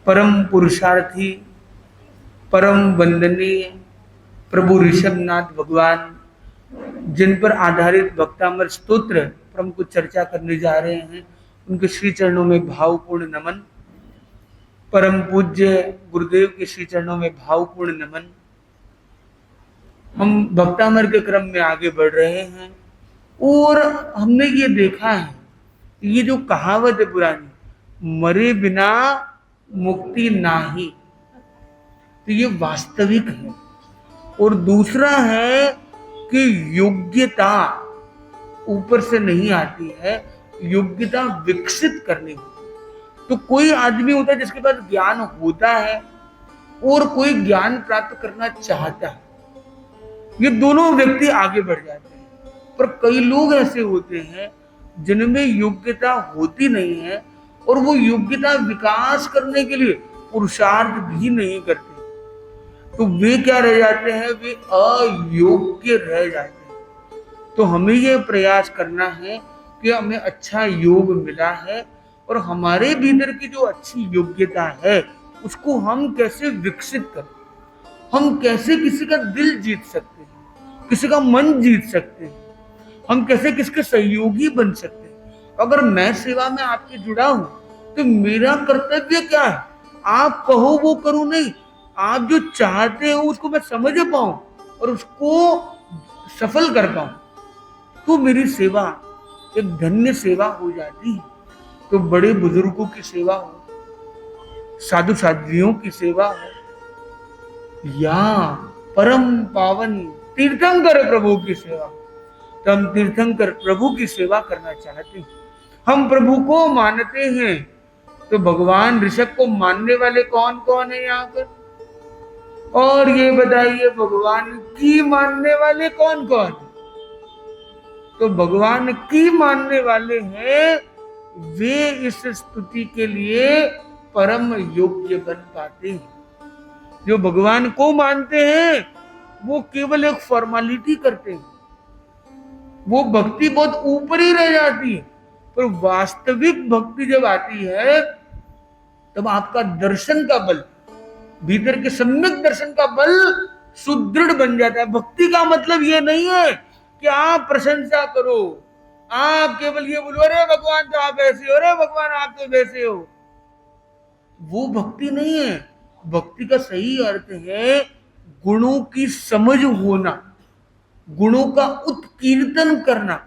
परम पुरुषार्थी, परम वंदनीय प्रभु ऋषभनाथ भगवान, जिन पर आधारित भक्तामर स्तोत्र पर हम कुछ चर्चा करने जा रहे हैं, उनके श्री चरणों में भावपूर्ण नमन। परम पूज्य गुरुदेव के श्री चरणों में भावपूर्ण नमन। हम भक्तामर के क्रम में आगे बढ़ रहे हैं और हमने ये देखा है, ये जो कहावत है पुरानी, मरे बिना मुक्ति नाही, तो ये वास्तविक है। और दूसरा है कि योग्यता ऊपर से नहीं आती है, योग्यता विकसित करनी होती है। तो कोई आदमी होता है जिसके पास ज्ञान होता है और कोई ज्ञान प्राप्त करना चाहता है, ये दोनों व्यक्ति आगे बढ़ जाते हैं। पर कई लोग ऐसे होते हैं जिनमें योग्यता होती नहीं है और वो योग्यता विकास करने के लिए पुरुषार्थ भी नहीं करते, तो वे क्या रह जाते हैं, वे अयोग्य रह जाते हैं। तो हमें ये प्रयास करना है कि हमें अच्छा योग मिला है और हमारे भीतर की जो अच्छी योग्यता है उसको हम कैसे विकसित करें, हम कैसे किसी का दिल जीत सकते हैं, किसी का मन जीत सकते हैं, हम कैसे किसके सहयोगी बन सकते हैं। अगर मैं सेवा में आपके जुड़ा हूं तो मेरा कर्तव्य क्या है, आप कहो वो करूं नहीं, आप जो चाहते हो उसको मैं समझ पाऊं और उसको सफल कर पाऊं, तो मेरी सेवा एक धन्य सेवा हो जाती है। तो बड़े बुजुर्गों की सेवा हो, साधु साध्वियों की सेवा हो, या परम पावन तीर्थंकर प्रभु की सेवा, तो हम तीर्थंकर प्रभु की सेवा करना चाहते हैं। हम प्रभु को मानते हैं, तो भगवान ऋषभ को मानने वाले कौन कौन है यहाँ पर, और ये बताइए भगवान की मानने वाले कौन कौन है। तो भगवान की मानने वाले हैं वे इस स्तुति के लिए परम योग्य बन पाते हैं। जो भगवान को मानते हैं वो केवल एक फॉर्मेलिटी करते हैं, वो भक्ति बहुत ऊपर ही रह जाती है। पर वास्तविक भक्ति जब आती है तब आपका दर्शन का बल, भीतर के सम्यक दर्शन का बल सुदृढ़ बन जाता है। भक्ति का मतलब ये नहीं है कि आप प्रशंसा करो, आप केवल ये बोलो अरे भगवान तो आप ऐसे हो, अरे भगवान आप तो वैसे हो, वो भक्ति नहीं है। भक्ति का सही अर्थ है गुणों की समझ होना, गुणों का उत्कीर्तन करना,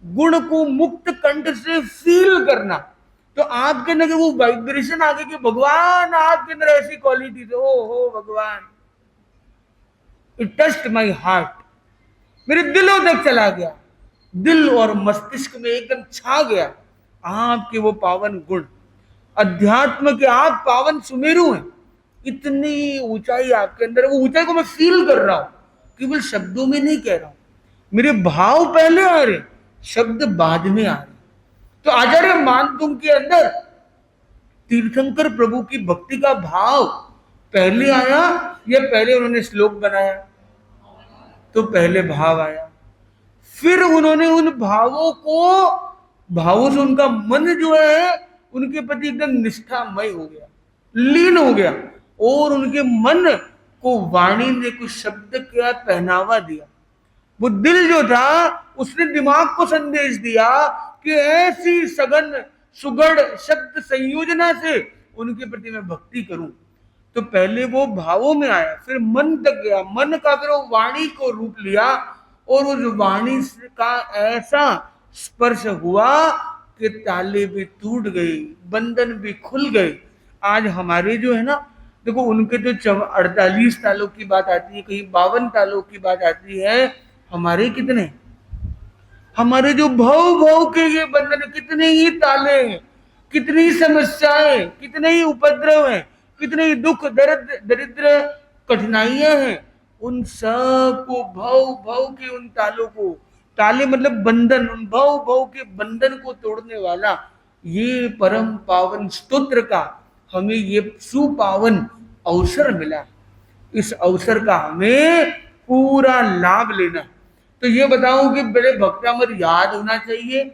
गुण को मुक्त कंठ से फील करना। तो आपके अंदर वो वाइब्रेशन आ गई कि भगवान आपके अंदर ऐसी क्वालिटी थी, ओ हो भगवान, इट टच्ड माय हार्ट, मेरे दिलों तक चला गया, दिल और मस्तिष्क में एकदम छा गया आपके वो पावन गुण। अध्यात्म के आप पावन सुमेरु हैं, इतनी ऊंचाई आपके अंदर, वो ऊंचाई को मैं फील कर रहा हूं, केवल शब्दों में नहीं कह रहा हूं, मेरे भाव पहले आ रहे, शब्द बाद में आ रहे। तो आचार्य मानतुंग के अंदर तीर्थंकर प्रभु की भक्ति का भाव पहले आया या पहले उन्होंने श्लोक बनाया, तो पहले भाव आया, फिर उन्होंने उन भावों को, भावों से उनका मन जो है उनके प्रति एकदम निष्ठामय हो गया, लीन हो गया, और उनके मन को वाणी ने कुछ शब्द का पहनावा दिया। वो दिल जो था उसने दिमाग को संदेश दिया कि ऐसी सघन सुगढ़ शब्द संयोजना से उनके प्रति मैं भक्ति करूं। तो पहले वो भावों में आया, फिर मन तक गया, मन का फिर वो वाणी को रूप लिया, और उस वाणी का ऐसा स्पर्श हुआ कि ताले भी टूट गए, बंधन भी खुल गए। आज हमारे जो है ना, देखो उनके तो 48 तालों की बात आती है, कहीं 52 तालों की बात आती है, हमारे कितने, हमारे जो भव भव के ये बंधन, कितने ही ताले हैं, कितनी समस्याएं, कितने ही उपद्रव हैं, कितने ही दुख दर्द दरिद्र कठिनाइयां हैं, उन सब को भव भव के उन तालों को, ताले मतलब बंधन, उन भव भव के बंधन को तोड़ने वाला ये परम पावन स्तोत्र का हमें ये सुपावन अवसर मिला। इस अवसर का हमें पूरा लाभ लेना। तो ये बताऊं कि बड़े भक्तामर याद होना चाहिए,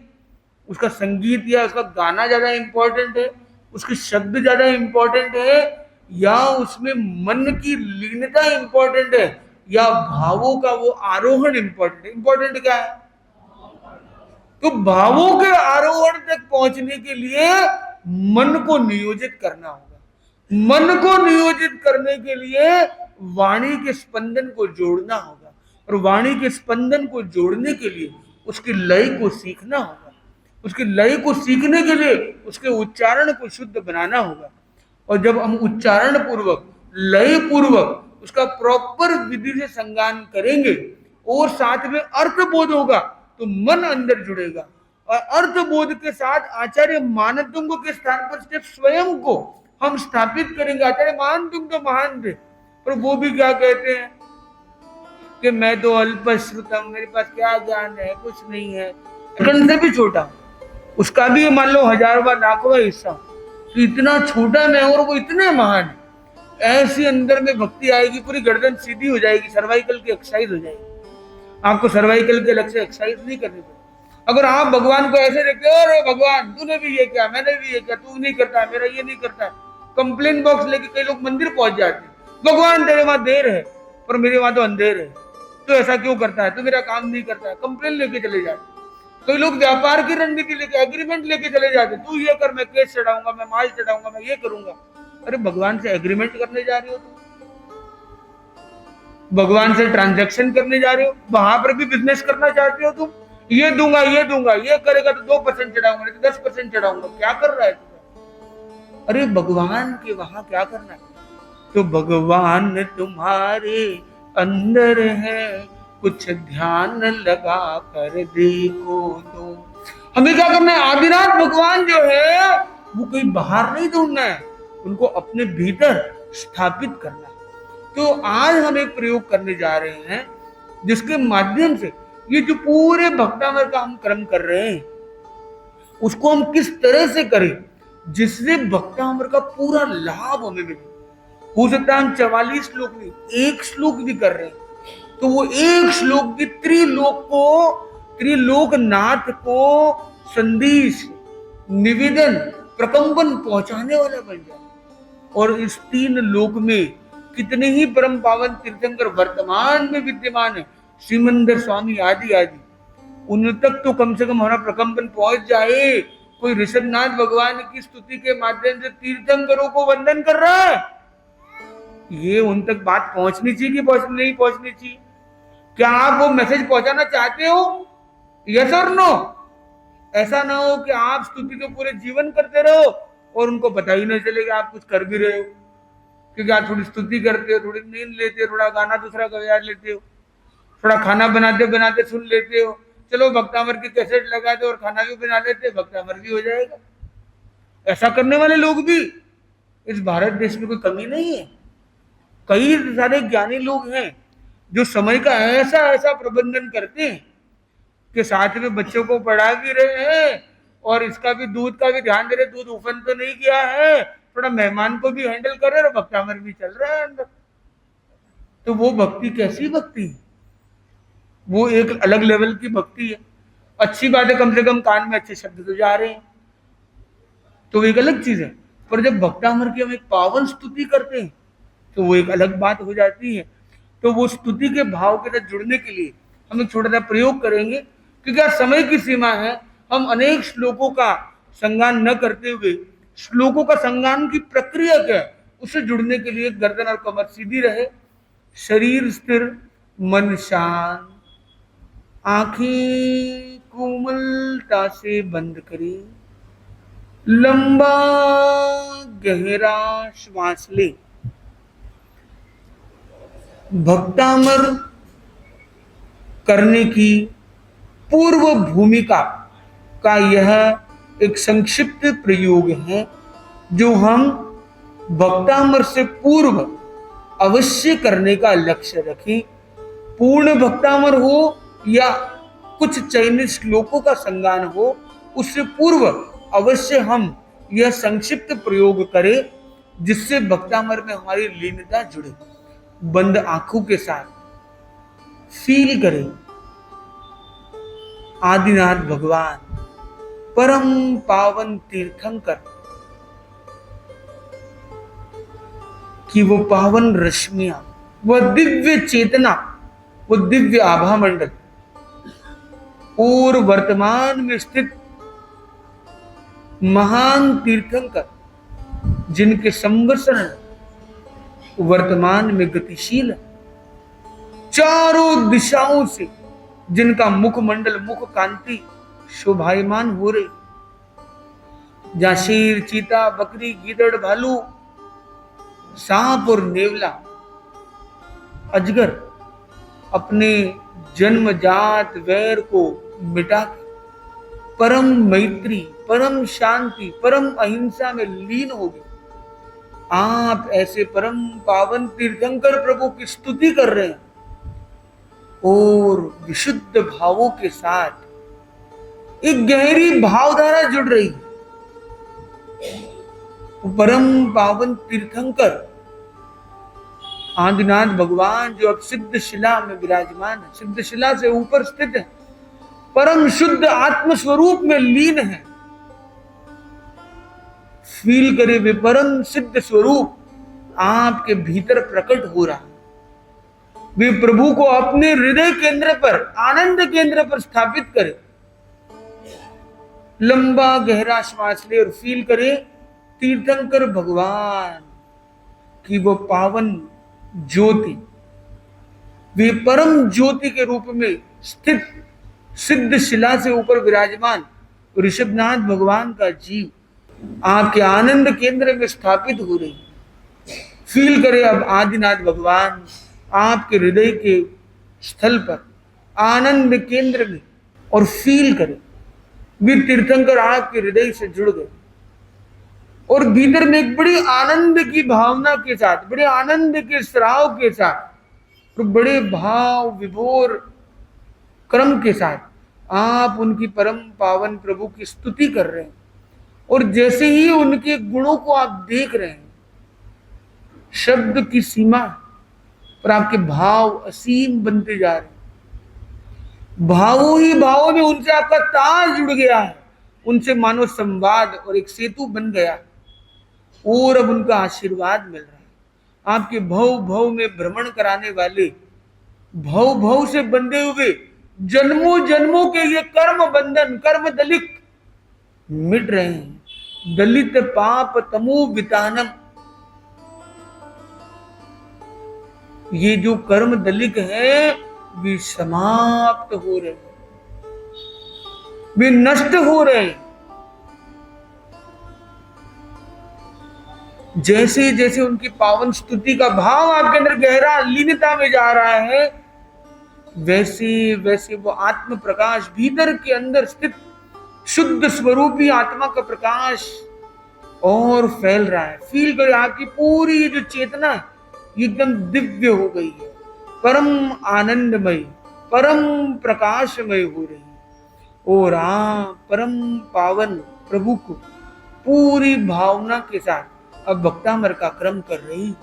उसका संगीत या उसका गाना ज्यादा इंपॉर्टेंट है, उसके शब्द ज्यादा इंपॉर्टेंट है या उसमें मन की लीनता इंपॉर्टेंट है या भावों का वो आरोहण इंपॉर्टेंट है? इंपॉर्टेंट क्या है? तो भावों के आरोहण तक पहुंचने के लिए मन को नियोजित करना होगा। मन को नियोजित करने के लिए वाणी के स्पंदन को जोड़ना होगा और वाणी के स्पंदन को जोड़ने के लिए उसकी लय को सीखना होगा। उसकी लय को सीखने के लिए उसके उच्चारण को शुद्ध बनाना होगा। और जब हम उच्चारण पूर्वक लय पूर्वक उसका प्रॉपर विधि से संगान करेंगे और साथ में अर्थ बोध होगा तो मन अंदर जुड़ेगा और अर्थ बोध के साथ आचार्य मानतुंग के स्थान पर सिर्फ स्वयं को हम स्थापित करेंगे। आचार्य मानतुंग तो महान थे पर वो भी क्या कहते हैं कि मैं तो अल्पश्रुतम, मेरे पास क्या ज्ञान है, कुछ नहीं है। कर्ण से भी छोटा, उसका भी मान लो 1000वां लाखवां हिस्सा, तो इतना छोटा मैं और वो इतने महान है। ऐसी अंदर में भक्ति आएगी, पूरी गर्दन सीधी हो जाएगी, सर्वाइकल की एक्सरसाइज हो जाएगी। आपको सर्वाइकल के अलग से एक्सरसाइज नहीं करनी पड़ेगी। अगर आप भगवान को ऐसे देखते हो, अरे भगवान तूने भी ये किया, मैंने भी ये किया, तू नहीं करता है, मेरा ये नहीं करता है, कंप्लेन बॉक्स लेके कई लोग मंदिर पहुंच जाते हैं। भगवान तेरे वहां देर है पर मेरे वहां तो अंधेर है, तो ऐसा क्यों करता है, तो मेरा काम नहीं करता है, कंप्लेन लेके चले जाते। कई लोग व्यापार की रणनीति लेके, एग्रीमेंट लेके चले जाते, तू ये कर, मैं केस चढ़ाऊंगा, मैं माल चढ़ाऊंगा, मैं ये करूंगा। अरे भगवान से एग्रीमेंट करने जा रहे हो तुम, भगवान से ट्रांजैक्शन करने जा रहे हो, वहां पर भी बिजनेस करना चाहते हो तुम। ये दूंगा, ये दूंगा, ये करेगा तो 2% चढ़ाऊंगा, नहीं तो 10% चढ़ाऊंगा। क्या कर रहा है तुम? अरे भगवान के वहां क्या करना है? तो भगवान तुम्हारे अंदर है, कुछ ध्यान लगा कर देखो तो। हमें क्या करना है? आदिनाथ भगवान जो है वो कहीं बाहर नहीं ढूंढना है, उनको अपने भीतर स्थापित करना है। तो आज हम एक प्रयोग करने जा रहे हैं जिसके माध्यम से ये जो पूरे भक्तामृत का हम क्रम कर रहे हैं उसको हम किस तरह से करें जिससे भक्तामृत का पूरा लाभ हमें मिले। हो सकता है हम 44 श्लोक नहीं, 1 श्लोक भी कर रहे हैं तो वो 1 श्लोक भी त्रिलोकनाथ को संदेश, निवेदन, प्रकंपन पहुंचाने वाला बन जाए। और इस 3 लोक में कितने ही परम पावन तीर्थंकर वर्तमान में विद्यमान है, श्रीमंदिर स्वामी आदि आदि, उन तक तो कम से कम हमारा प्रकंपन पहुंच जाए। कोई ऋषभनाथ भगवान की स्तुति के माध्यम से तीर्थंकरों को वंदन कर रहा है, ये उन तक बात पहुंचनी चाहिए कि नहीं पहुंचनी चाहिए? क्या आप वो मैसेज पहुंचाना चाहते हो? यस और नो? ऐसा ना हो कि आप स्तुति तो पूरे जीवन करते रहो और उनको पता ही नहीं चलेगा आप कुछ कर भी रहे हो, क्योंकि आप थोड़ी स्तुति करते हो, थोड़ी नींद लेते हो, थोड़ा गाना दूसरा का लेते हो, थोड़ा खाना बनाते बनाते सुन लेते हो, चलो भक्तामर की कैसेट लगा दो और खाना भी बना लेते, भक्तामर भी हो जाएगा। ऐसा करने वाले लोग भी इस भारत देश में कोई कमी नहीं है। कई सारे ज्ञानी लोग हैं जो समय का ऐसा ऐसा प्रबंधन करते हैं कि साथ में बच्चों को पढ़ा भी रहे हैं और इसका भी दूध का भी ध्यान दे रहे, दूध उफन तो नहीं किया है, थोड़ा मेहमान को भी हैंडल कर रहे और भक्तामर भी चल रहा है अंदर। तो वो भक्ति कैसी भक्ति है? वो एक अलग लेवल की भक्ति है। अच्छी बात है, कम से कम कान में अच्छे शब्द तो जा रहे हैं, तो वो एक अलग चीज है। पर जब भक्तामर की हम एक पावन स्तुति करते हैं तो वो एक अलग बात हो जाती है। तो वो स्तुति के भाव के साथ जुड़ने के लिए हम एक छोटा सा प्रयोग करेंगे, क्योंकि आज समय की सीमा है। हम अनेक श्लोकों का संगान न करते हुए श्लोकों का संगान की प्रक्रिया क्या है उससे जुड़ने के लिए गर्दन और कमर सीधी रहे, शरीर स्थिर, मन शांत, आंखें कोमलता से बंद करें, लंबा गहरा श्वास ले। भक्तामर करने की पूर्व भूमिका का यह एक संक्षिप्त प्रयोग है जो हम भक्तामर से पूर्व अवश्य करने का लक्ष्य रखें। पूर्ण भक्तामर हो या कुछ चयनित श्लोकों का संगान हो, उससे पूर्व अवश्य हम यह संक्षिप्त प्रयोग करें जिससे भक्तामर में हमारी लीनता जुड़े। बंद आंखों के साथ फील करें आदिनाथ भगवान परम पावन तीर्थंकर कि वो पावन रश्मियां, वह दिव्य चेतना, वो दिव्य आभा मंडल और वर्तमान में स्थित महान तीर्थंकर जिनके संवत्सरण वर्तमान में गतिशील है, चारों दिशाओं से जिनका मुखमंडल, मुख कांति शोभायमान हो रही, जहां शेर, चीता, बकरी, गीदड़, भालू, सांप और नेवला, अजगर अपने जन्मजात वैर को मिटाकर परम मैत्री, परम शांति, परम अहिंसा में लीन हो गए। आप ऐसे परम पावन तीर्थंकर प्रभु की स्तुति कर रहे हैं और विशुद्ध भावों के साथ एक गहरी भावधारा जुड़ रही है। परम पावन तीर्थंकर आदिनाथ भगवान जो अब सिद्ध शिला में विराजमान है, सिद्ध शिला से ऊपर स्थित है, परम शुद्ध आत्म स्वरूप में लीन है। फील करे वे परम सिद्ध स्वरूप आपके भीतर प्रकट हो रहा है। वे प्रभु को अपने हृदय केंद्र पर, आनंद केंद्र पर स्थापित करे। लंबा गहरा श्वास ले और फील करे तीर्थंकर भगवान की वो पावन ज्योति, वे परम ज्योति के रूप में स्थित सिद्ध शिला से ऊपर विराजमान ऋषभनाथ भगवान का जीव आपके आनंद केंद्र में स्थापित हो रही। फील करे अब आदिनाथ भगवान आपके हृदय के स्थल पर, आनंद केंद्र में, और फील करे वे तीर्थंकर आपके हृदय से जुड़ गए और भीतर में एक बड़ी आनंद की भावना के साथ, बड़े आनंद के स्राव के साथ और बड़े भाव विभोर क्रम के साथ आप उनकी परम पावन प्रभु की स्तुति कर रहे हैं। और जैसे ही उनके गुणों को आप देख रहे हैं, शब्द की सीमा पर आपके भाव असीम बनते जा रहे हैं। भावों ही भावों में उनसे आपका तार जुड़ गया है, उनसे मानो संवाद और एक सेतु बन गया और अब उनका आशीर्वाद मिल रहा है। आपके भव भव में भ्रमण कराने वाले, भव भव से बंधे हुए जन्मों जन्मों के ये कर्म बंधन, कर्म दलित मिट रहे हैं। दलित पाप तमो वितानम, ये जो कर्म दलित है वे समाप्त हो रहे हैं, वे नष्ट हो रहे हैं। जैसे जैसे उनकी पावन स्तुति का भाव आपके अंदर गहरा लीनता में जा रहा है, वैसे वैसे वो आत्म प्रकाश, भीतर के अंदर स्थित शुद्ध स्वरूपी आत्मा का प्रकाश और फैल रहा है। फील करें आपकी पूरी ये जो चेतना है एकदम दिव्य हो गई है, परम आनंदमय, परम प्रकाशमय हो रही है। और आप परम पावन प्रभु को पूरी भावना के साथ अब भक्तामर का क्रम कर रही है।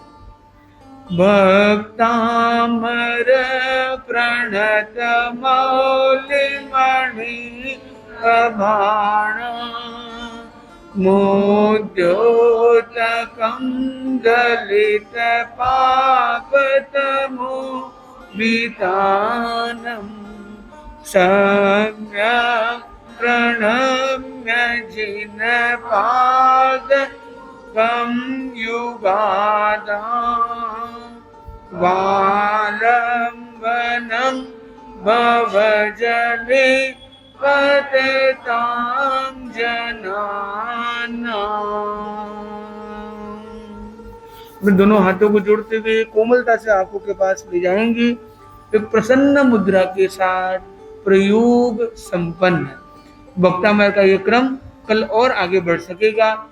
भक्तामर प्रणत मौलि मणि अभाण मोद्योतकं दलित पापतमो वितानम सम्यक् प्रणम्य जिन पाद कम युगादा वालंबनम भवजले पतितां जनानां। दोनों हाथों को जोड़ते हुए कोमलता से आंखों के पास ले जाएंगे। एक प्रसन्न मुद्रा के साथ प्रयोग संपन्न। भक्तामय का ये क्रम कल और आगे बढ़ सकेगा।